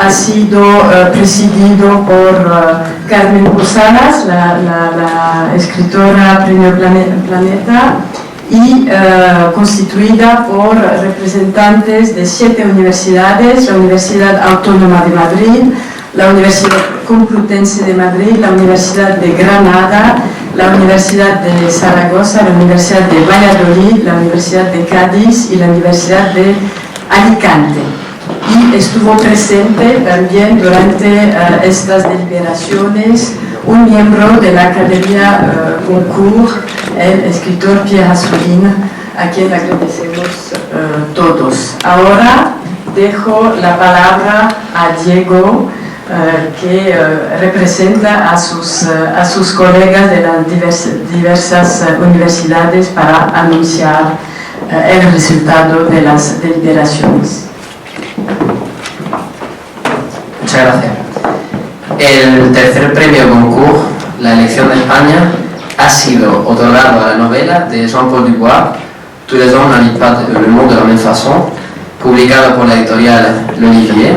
ha sido presidido por Carmen Posadas, la escritora Premio Planeta, y constituida por representantes de 7 universidades: la Universidad Autónoma de Madrid, la Universidad Complutense de Madrid, la Universidad de Granada, la Universidad de Zaragoza, la Universidad de Valladolid, la Universidad de Cádiz y la Universidad de Alicante. Y estuvo presente también durante estas deliberaciones un miembro de la Academia Goncourt, el escritor Pierre Azoulin, a quien agradecemos todos. Ahora dejo la palabra a Diego, que representa a sus colegas de las diversas universidades para anunciar el resultado de las deliberaciones. Muchas gracias. El tercer premio Goncourt, la elección de España, ha sido otorgado a la novela de Jean-Paul Dubois, Tous les hommes n'habitent pas le monde de la même façon, publicado por la editorial L'Olivier,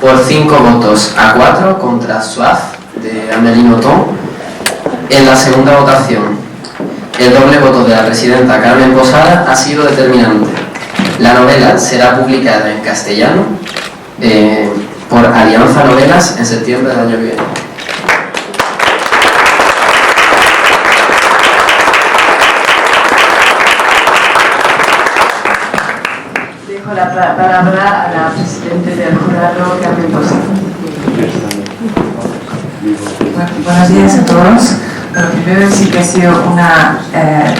por 5 votos a 4 contra Soif, de Amélie Nothomb. En la segunda votación, el doble voto de la presidenta Carmen Posada ha sido determinante. La novela será publicada en castellano por Alianza Novelas en septiembre del año que viene. Dejo la palabra a la presidenta del jurado, Carmen Posada. Buenos días a todos. Bueno, primero decir que ha sido una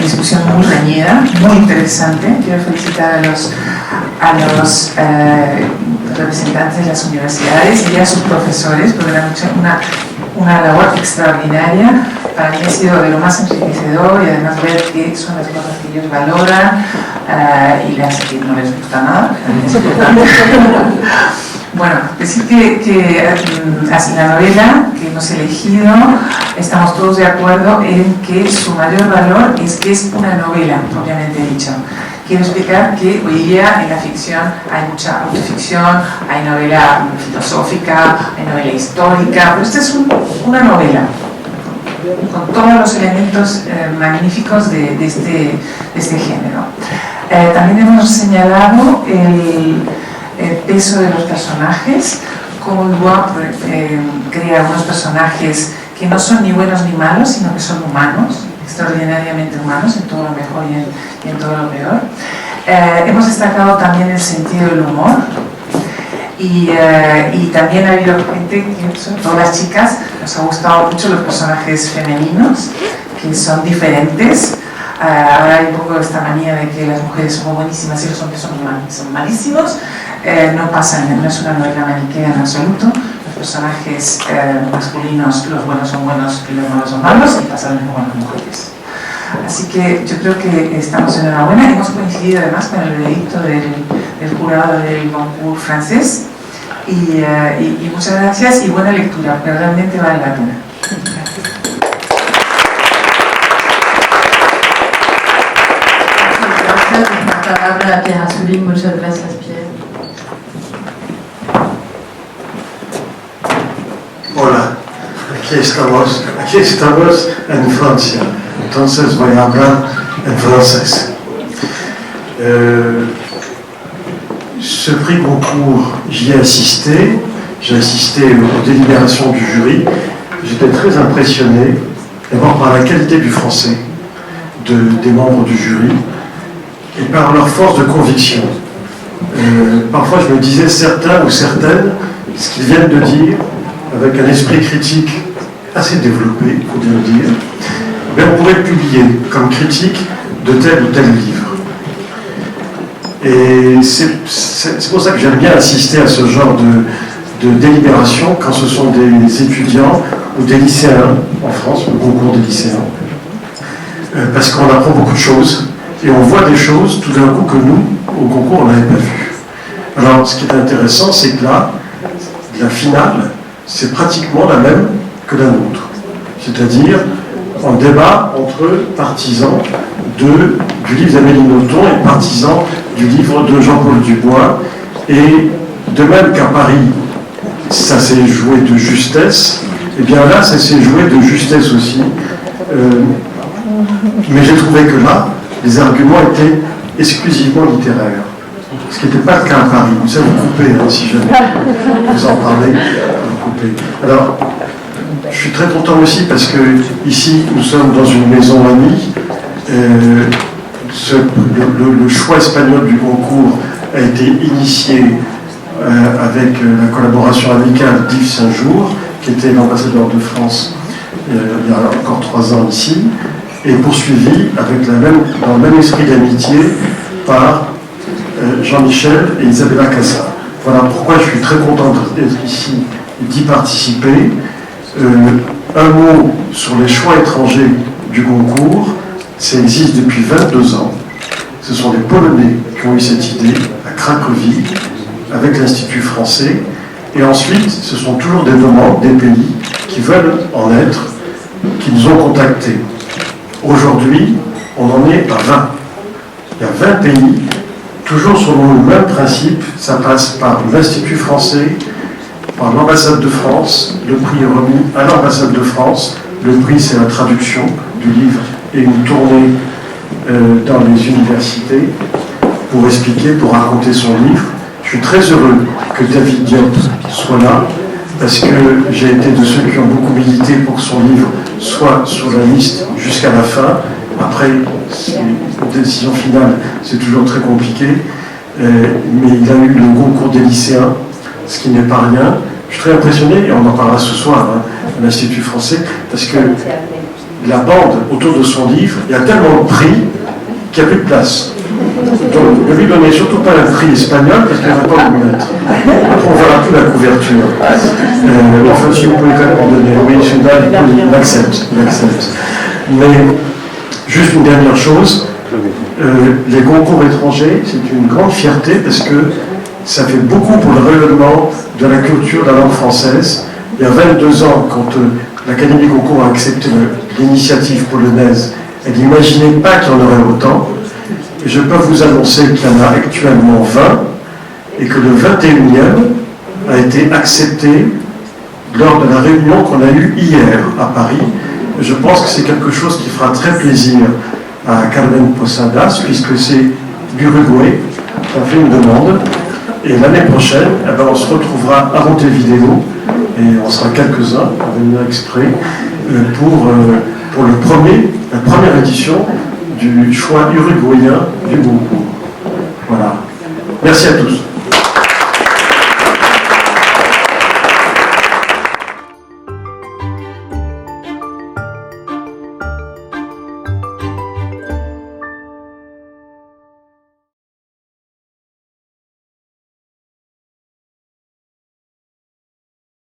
discusión muy reñida, muy interesante. Quiero felicitar a los representantes de las universidades y a sus profesores, porque han hecho una labor extraordinaria. Para mí ha sido de lo más enriquecedor, y además ver qué son las cosas que ellos valoran y las que no les gusta nada. Bueno, decir que la novela que hemos elegido, estamos todos de acuerdo en que su mayor valor es que es una novela, propiamente dicho. Quiero explicar que hoy día en la ficción hay mucha autoficción, hay novela filosófica, hay novela histórica, pero esta es una novela con todos los elementos magníficos de este género. También hemos señalado el peso de los personajes, como Dubois crea unos personajes que no son ni buenos ni malos, sino que son humanos, extraordinariamente humanos, en todo lo mejor y en todo lo peor. Hemos destacado también el sentido del humor, y también ha habido gente, sobre todo las chicas, nos ha gustado mucho los personajes femeninos, que son diferentes. Ahora hay un poco esta manía de que las mujeres son buenísimas y los hombres son malísimos. No pasa, no es una novela maniquea en absoluto. Los personajes masculinos, los buenos son buenos y los malos son malos, y pasa lo mismo con las mujeres. Así que yo creo que estamos en enhorabuena. Hemos coincidido además con el veredicto del jurado del Goncourt francés, y muchas gracias y buena lectura, pero realmente vale la pena. La palabra a Pierre Azoulin. Muchas gracias, Pierre. Hola, aquí estamos en Francia, entonces voy a hablar en francés. Ce prix Goncourt, j'y ai assisté aux délibérations du jury. J'étais très impressionné, d'abord par la qualité du français des membres du jury et par leur force de conviction. Parfois je me disais, certains ou certaines, ce qu'ils viennent de dire, avec un esprit critique assez développé, il faut bien le dire, mais on pourrait le publier comme critique de tel ou tel livre. Et c'est pour ça que j'aime bien assister à ce genre de délibération quand ce sont des étudiants ou des lycéens en France, le concours des lycéens, parce qu'on apprend beaucoup de choses et on voit des choses tout d'un coup que nous, au concours, on n'avait pas vu. Alors ce qui est intéressant, c'est que là, la finale, c'est pratiquement la même que la nôtre. C'est-à-dire, un débat entre partisans du livre d'Amélie Nothomb et partisans du livre de Jean-Paul Dubois. Et de même qu'à Paris, ça s'est joué de justesse, et bien là, ça s'est joué de justesse aussi. Mais j'ai trouvé que là, les arguments étaient exclusivement littéraires. Ce qui n'était pas le cas à Paris. Vous savez, vous coupez, hein, si jamais vous en parlez, vous coupez. Alors, je suis très content aussi parce que ici, nous sommes dans une maison amie. Le choix espagnol du concours a été initié avec la collaboration amicale d'Yves Saint-Jour, qui était l'ambassadeur de France il y a encore 3 ans ici, et poursuivi avec dans le même esprit d'amitié par Jean-Michel et Isabella Cassa. Voilà pourquoi je suis très content d'être ici et d'y participer. Un mot sur les choix étrangers du concours, ça existe depuis 22 ans. Ce sont les Polonais qui ont eu cette idée à Cracovie, avec l'Institut français, et ensuite ce sont toujours des demandes des pays qui veulent en être, qui nous ont contactés. Aujourd'hui, on en est à 20. Il y a 20 pays, toujours selon le même principe, ça passe par l'Institut français, par l'ambassade de France, le prix est remis à l'ambassade de France, le prix c'est la traduction du livre et une tournée dans les universités pour expliquer, pour raconter son livre. Je suis très heureux que David Diop soit là, parce que j'ai été de ceux qui ont beaucoup milité pour que son livre soit sur la liste jusqu'à la fin. Après, une décision finale, c'est toujours très compliqué, mais il a eu le concours des lycéens, ce qui n'est pas rien. Je suis très impressionné, et on en parlera ce soir à l'Institut français, parce que la bande autour de son livre, il y a tellement de prix qu'il n'y a plus de place. Donc, ne lui donnez surtout pas un prix espagnol, parce qu'il n'y a pas où mettre. Après, on ne verra plus la couverture. Enfin, si vous pouvez quand même en donner. Oui, celui-là, il l'accepte. Mais, juste une dernière chose, les concours étrangers, c'est une grande fierté, parce que ça fait beaucoup pour le rayonnement de la culture de la langue française. Il y a 22 ans, quand l'Académie des concours a accepté l'initiative polonaise, elle n'imaginait pas qu'il y en aurait autant. Et je peux vous annoncer qu'il y en a actuellement 20, et que le 21e a été accepté lors de la réunion qu'on a eue hier à Paris. Et je pense que c'est quelque chose qui fera très plaisir à Carmen Posadas, puisque c'est l'Uruguay qui a fait une demande. Et l'année prochaine, on se retrouvera à Montevideo, et on sera quelques-uns à venir exprès pour la première édition du choix uruguayen du concours. Voilà. Merci à tous.